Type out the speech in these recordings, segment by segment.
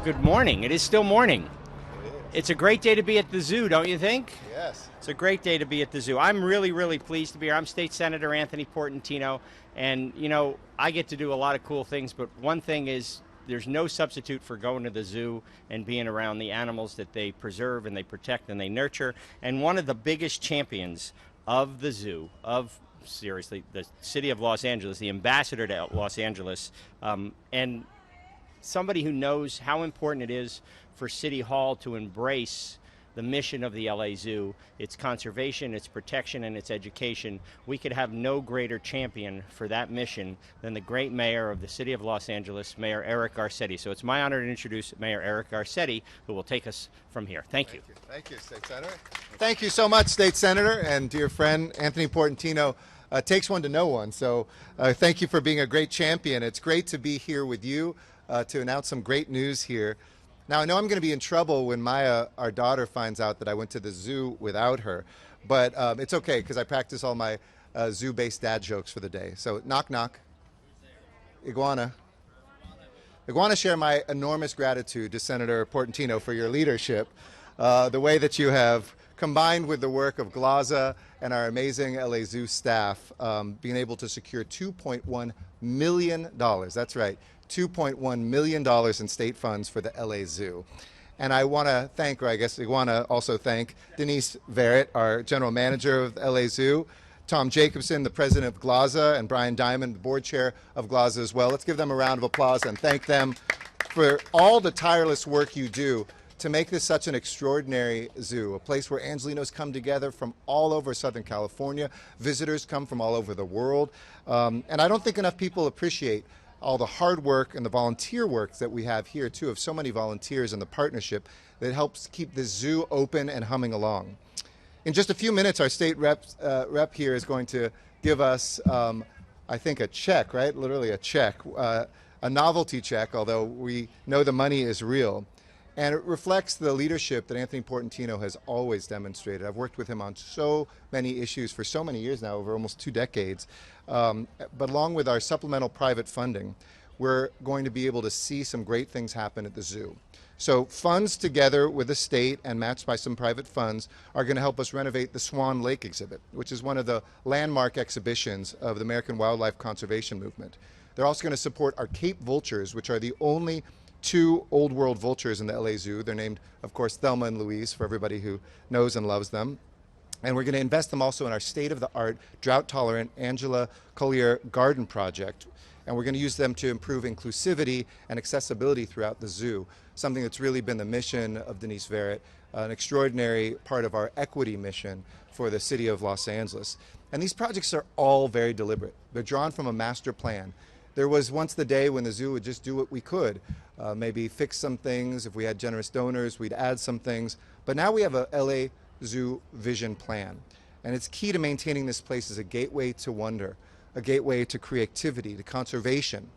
Good morning. It is still morning. It's a great day to be at the zoo, don't you think? Yes. It's a great day to be at the zoo. I'm really pleased to be here. I'm State Senator Anthony Portantino, and I get to do a lot of cool things, but one thing is there's no substitute for going to the zoo and being around the animals that they preserve and they protect and they nurture. And one of the biggest champions of the zoo, of seriously, the city of Los Angeles, the ambassador to Los Angeles, and somebody who knows how important it is for City Hall to embrace the mission of the LA Zoo, its conservation, its protection, and its education. We could have no greater champion for that mission than the great mayor of the city of Los Angeles, Mayor Eric Garcetti. So it's my honor to introduce Mayor Eric Garcetti, who will take us from here. Thank you. Thank you, State Senator. Thank you so much, State Senator, and dear friend Anthony Portantino. Takes one to know one, so thank you for being a great champion. It's great to be here with you to announce some great news here. Now, I know I'm going to be in trouble when Maya, our daughter, finds out that I went to the zoo without her, but it's okay because I practice all my zoo-based dad jokes for the day. So, knock, knock. Iguana. Iguana, share my enormous gratitude to Senator Portantino for your leadership, the way that you have combined with the work of GLAZA and our amazing LA Zoo staff, being able to secure $2.1 million. That's right. $2.1 million in state funds for the LA Zoo. And I want to thank, or I guess we want to also thank Denise Verrett, our general manager of the LA Zoo, Tom Jacobson, the president of GLAZA, and Brian Diamond, the board chair of GLAZA as well. Let's give them a round of applause and thank them for all the tireless work you do to make this such an extraordinary zoo, a place where Angelinos come together from all over Southern California. Visitors come from all over the world. And I don't think enough people appreciate all the hard work and the volunteer work that we have here, too, of so many volunteers and the partnership that helps keep the zoo open and humming along. In just a few minutes, our state rep here is going to give us, I think, a check, right? Literally a check, a novelty check, although we know the money is real. And it reflects the leadership that Anthony Portantino has always demonstrated. I've worked with him on so many issues for so many years now, over almost 2 decades. But along with our supplemental private funding, we're going to be able to see some great things happen at the zoo. So funds together with the state and matched by some private funds are going to help us renovate the Swan Lake exhibit, which is one of the landmark exhibitions of the American wildlife conservation movement. They're also going to support our Cape Vultures, which are the only 2 old world vultures in the LA Zoo. They're named, of course, Thelma and Louise for everybody who knows and loves them. And we're going to invest them also in our state-of-the-art, drought-tolerant Angela Collier garden project. And we're going to use them to improve inclusivity and accessibility throughout the zoo, something that's really been the mission of Denise Verrett, an extraordinary part of our equity mission for the city of Los Angeles. And these projects are all very deliberate. They're drawn from a master plan. There was once the day when the zoo would just do what we could, maybe fix some things. If we had generous donors, we'd add some things. But now we have a LA Zoo vision plan. And it's key to maintaining this place as a gateway to wonder, a gateway to creativity, to conservation,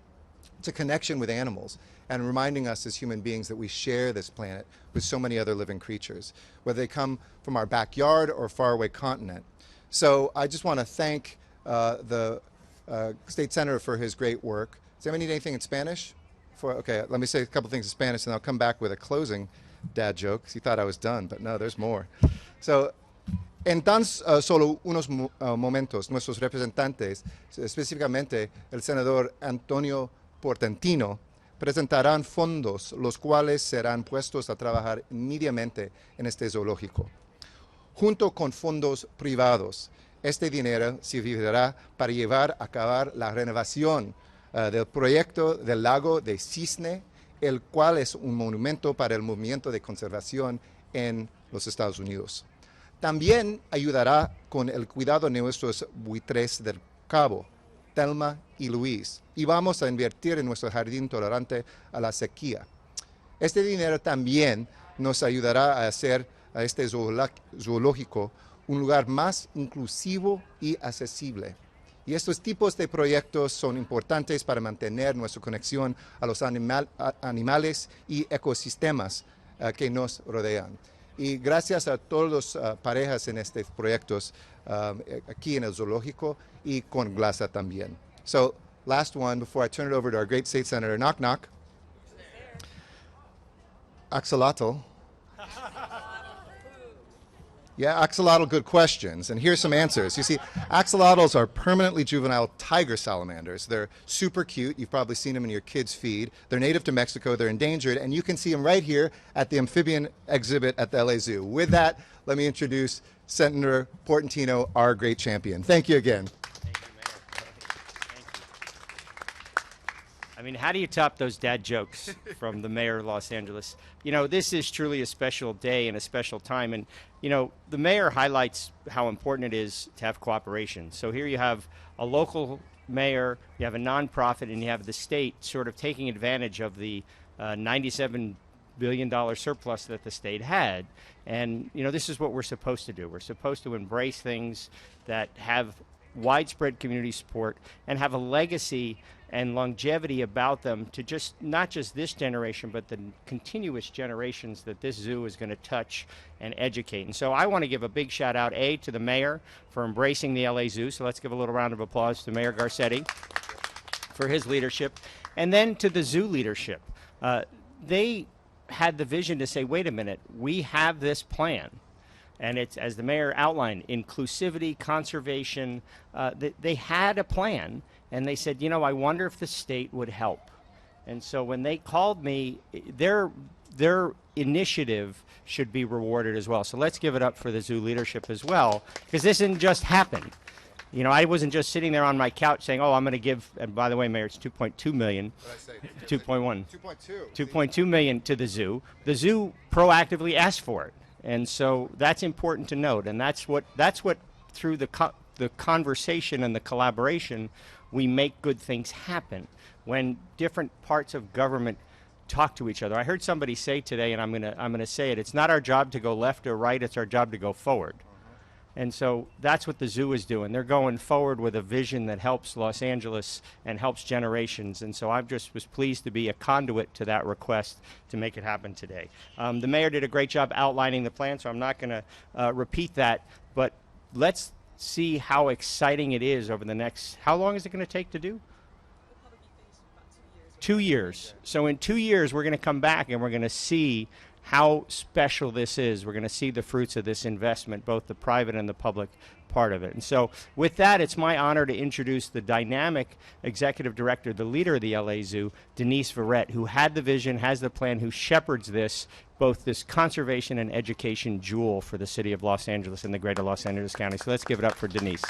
to connection with animals, and reminding us as human beings that we share this planet with so many other living creatures, whether they come from our backyard or faraway continent. So I just want to thank the State Senator for his great work. Does anyone need anything in Spanish? Okay, let me say a couple things in Spanish and I'll come back with a closing dad joke, because he thought I was done, but no, there's more. So, en tan solo unos momentos, nuestros representantes, específicamente el senador Antonio Portantino, presentarán fondos los cuales serán puestos a trabajar inmediatamente en este zoológico. Junto con fondos privados, este dinero servirá para llevar a cabo la renovación del proyecto del lago de Cisne, el cual es un monumento para el movimiento de conservación en los Estados Unidos. También ayudará con el cuidado de nuestros buitres del Cabo, Thelma y Luis, y vamos a invertir en nuestro jardín tolerante a la sequía. Este dinero también nos ayudará a hacer a este zoológico un lugar más inclusivo y accesible. Y estos tipos de proyectos son importantes para mantener nuestra conexión a los animales y ecosistemas que nos rodean. Y gracias a todas las parejas en estos proyectos aquí en el zoológico y con GLAZA también. So, last one before I turn it over to our great state senator. Knock, knock. Axolotl. Yeah, axolotl, good questions. And here's some answers. You see, axolotls are permanently juvenile tiger salamanders. They're super cute. You've probably seen them in your kids' feed. They're native to Mexico. They're endangered. And you can see them right here at the amphibian exhibit at the LA Zoo. With that, let me introduce Senator Portantino, our great champion. Thank you again. Thank you, Mayor. Thank you. I mean, how do you top those dad jokes from the mayor of Los Angeles? You know, this is truly a special day and a special time. And, you know, the mayor highlights how important it is to have cooperation. So here you have a local mayor, you have a nonprofit, and you have the state sort of taking advantage of the $97 billion surplus that the state had. And, you know, this is what we're supposed to do. We're supposed to embrace things that have widespread community support and have a legacy and longevity about them to just not just this generation, but the continuous generations that this zoo is going to touch and educate. And so I want to give a big shout out, to the mayor for embracing the LA Zoo. So let's give a little round of applause to Mayor Garcetti for his leadership. And then to the zoo leadership. They had the vision to say, wait a minute, we have this plan. And it's, as the mayor outlined, inclusivity, conservation. They had a plan, and they said, you know, I wonder if the state would help. And so when they called me, their initiative should be rewarded as well. So let's give it up for the zoo leadership as well, because this didn't just happen. You know, I wasn't just sitting there on my couch saying, oh, I'm going to give, and by the way, Mayor, it's 2.2 million. What did I say? 2.1. 2.2. 2.2 million to the zoo. The zoo proactively asked for it. And so that's important to note, and that's what through the conversation and the collaboration, we make good things happen. When different parts of government talk to each other. I heard somebody say today, and I'm gonna say it. It's not our job to go left or right. It's our job to go forward. And so that's what the zoo is doing. They're going forward with a vision that helps Los Angeles and helps generations. And so I just was pleased to be a conduit to that request to make it happen today. The mayor did a great job outlining the plan, so I'm not going to repeat that. But let's see how exciting it is over the next, how long is it going to take to do? 2 years. So in 2 years, we're going to come back and we're going to see how special this is. We're going to see the fruits of this investment, both the private and the public part of it. And so with that, it's my honor to introduce the dynamic executive director, the leader of the LA Zoo, Denise Verrett, who had the vision, has the plan, who shepherds this, both this conservation and education jewel for the city of Los Angeles and the greater Los Angeles County. So let's give it up for Denise.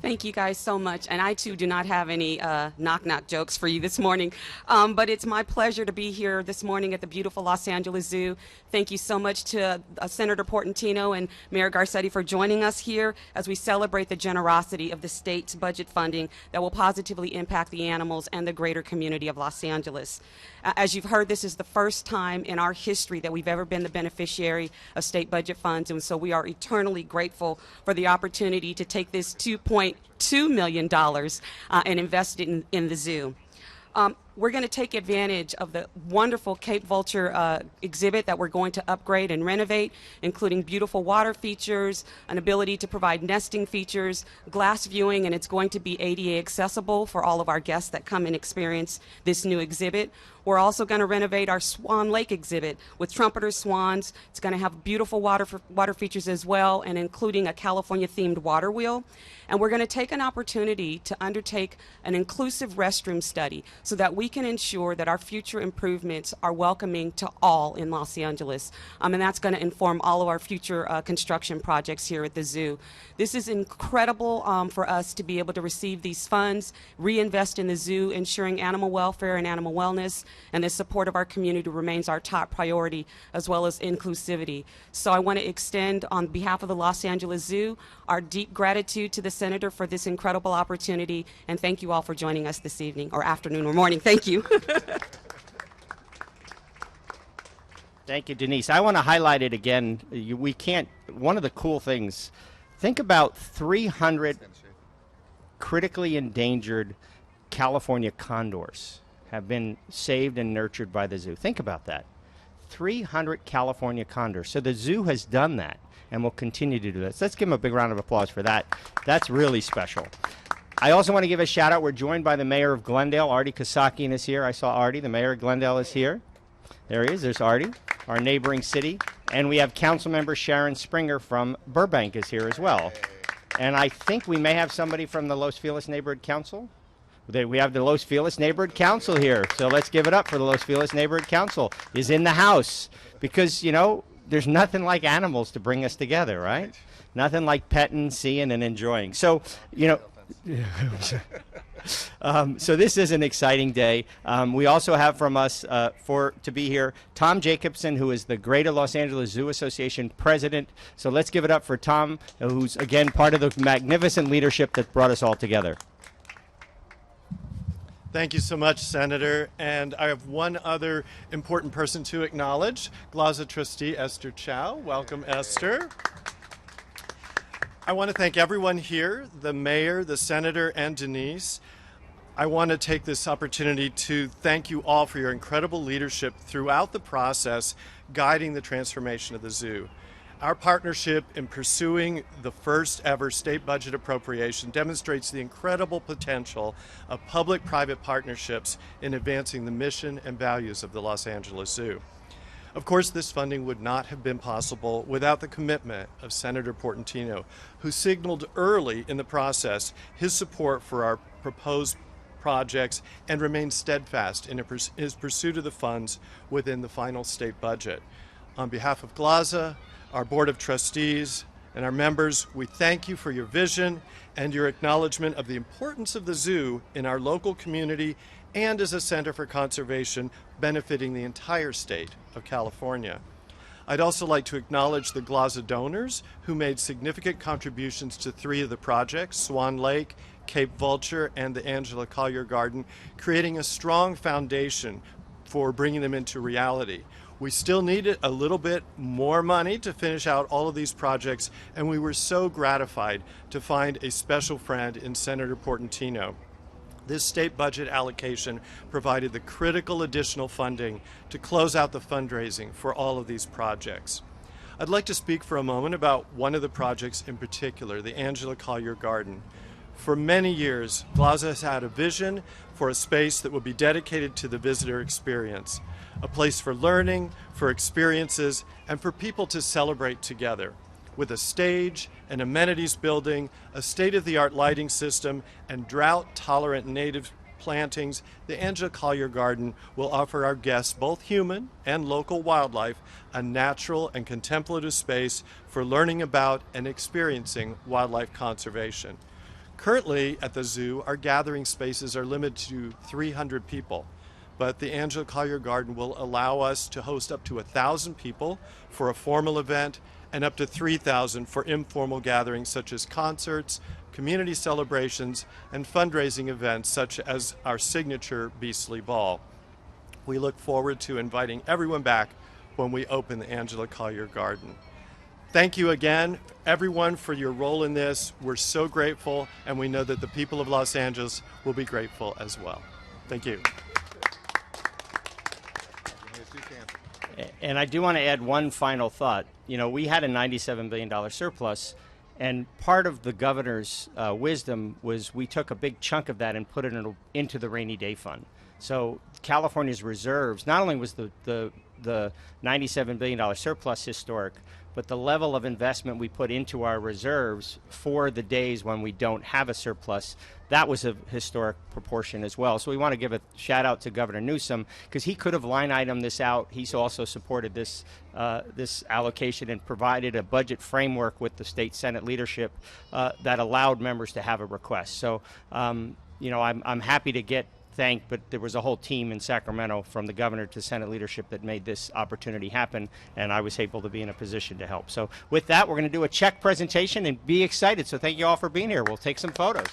Thank you guys so much. And I, too, do not have any knock-knock jokes for you this morning. But it's my pleasure to be here this morning at the beautiful Los Angeles Zoo. Thank you so much to Senator Portantino and Mayor Garcetti for joining us here as we celebrate the generosity of the state's budget funding that will positively impact the animals and the greater community of Los Angeles. As you've heard, this is the first time in our history that we've ever been the beneficiary of state budget funds, and so we are eternally grateful for the opportunity to take this $2.2 million and invest it in the zoo. We're going to take advantage of the wonderful Cape Vulture exhibit that we're going to upgrade and renovate, including beautiful water features, an ability to provide nesting features, glass viewing, and it's going to be ADA accessible for all of our guests that come and experience this new exhibit. We're also going to renovate our Swan Lake exhibit with trumpeter swans. It's going to have beautiful water features as well, and including a California-themed water wheel. And we're going to take an opportunity to undertake an inclusive restroom study so that we can ensure that our future improvements are welcoming to all in Los Angeles. And that's going to inform all of our future construction projects here at the zoo. This is incredible for us to be able to receive these funds, reinvest in the zoo, ensuring animal welfare and animal wellness, and the support of our community remains our top priority, as well as inclusivity. So I want to extend, on behalf of the Los Angeles Zoo, our deep gratitude to the Senator for this incredible opportunity, and thank you all for joining us this evening, or afternoon, or morning. Thank you. Thank you, Denise. I want to highlight it again. We can't, one of the cool things, think about 300 critically endangered California condors have been saved and nurtured by the zoo. Think about that. 300 California condors. So the zoo has done that and will continue to do that. So let's give them a big round of applause for that. That's really special. I also want to give a shout out. We're joined by the mayor of Glendale, Artie Kasakian is here. I saw Artie, the mayor of Glendale is here. There he is, there's Artie, our neighboring city. And we have council member Sharon Springer from Burbank is here as well. And I think we may have somebody from the Los Feliz Neighborhood Council. We have the Los Feliz Neighborhood Council here. So let's give it up for the Los Feliz Neighborhood Council is in the house. Because, you know, there's nothing like animals to bring us together, right? Nothing like petting, seeing, and enjoying. So, you know, so this is an exciting day. We also have from us to be here Tom Jacobson, who is the Greater Los Angeles Zoo Association president. So let's give it up for Tom, who's again part of the magnificent leadership that brought us all together. Thank you so much, Senator. And I have one other important person to acknowledge, GLAZA trustee Esther Chow. Welcome, Esther. I want to thank everyone here, the mayor, the senator, and Denise. I want to take this opportunity to thank you all for your incredible leadership throughout the process guiding the transformation of the zoo. Our partnership in pursuing the first ever state budget appropriation demonstrates the incredible potential of public-private partnerships in advancing the mission and values of the Los Angeles Zoo. Of course, this funding would not have been possible without the commitment of Senator Portantino, who signaled early in the process his support for our proposed projects and remained steadfast in his pursuit of the funds within the final state budget. On behalf of GLAZA, our Board of Trustees, and our members, we thank you for your vision and your acknowledgement of the importance of the zoo in our local community and as a center for conservation benefiting the entire state of California. I'd also like to acknowledge the GLAZA donors who made significant contributions to 3 of the projects, Swan Lake, Cape Vulture, and the Angela Collier Garden, creating a strong foundation for bringing them into reality. We still needed a little bit more money to finish out all of these projects, and we were so gratified to find a special friend in Senator Portantino. This state budget allocation provided the critical additional funding to close out the fundraising for all of these projects. I'd like to speak for a moment about one of the projects in particular, the Angela Collier Garden. For many years, GLAZA has had a vision for a space that will be dedicated to the visitor experience, a place for learning, for experiences, and for people to celebrate together. With a stage, an amenities building, a state-of-the-art lighting system, and drought-tolerant native plantings, the Angela Collier Garden will offer our guests, both human and local wildlife, a natural and contemplative space for learning about and experiencing wildlife conservation. Currently at the zoo, our gathering spaces are limited to 300 people, but the Angela Collier Garden will allow us to host up to 1,000 people for a formal event and up to 3,000 for informal gatherings such as concerts, community celebrations, and fundraising events such as our signature Beastly Ball. We look forward to inviting everyone back when we open the Angela Collier Garden. Thank you again, everyone, for your role in this. We're so grateful, and we know that the people of Los Angeles will be grateful as well. Thank you. And I do want to add one final thought. You know, we had a $97 billion surplus, and part of the governor's wisdom was we took a big chunk of that and put it into the rainy day fund. So California's reserves, not only was the $97 billion surplus historic, but the level of investment we put into our reserves for the days when we don't have a surplus, that was a historic proportion as well. So we want to give a shout out to Governor Newsom because he could have line itemed this out. He's also supported this allocation and provided a budget framework with the state Senate leadership that allowed members to have a request. So, you know, I'm happy to get thanked, but there was a whole team in Sacramento from the governor to Senate leadership that made this opportunity happen, and I was able to be in a position to help. So with that, we're going to do a check presentation and be excited. So thank you all for being here. We'll take some photos.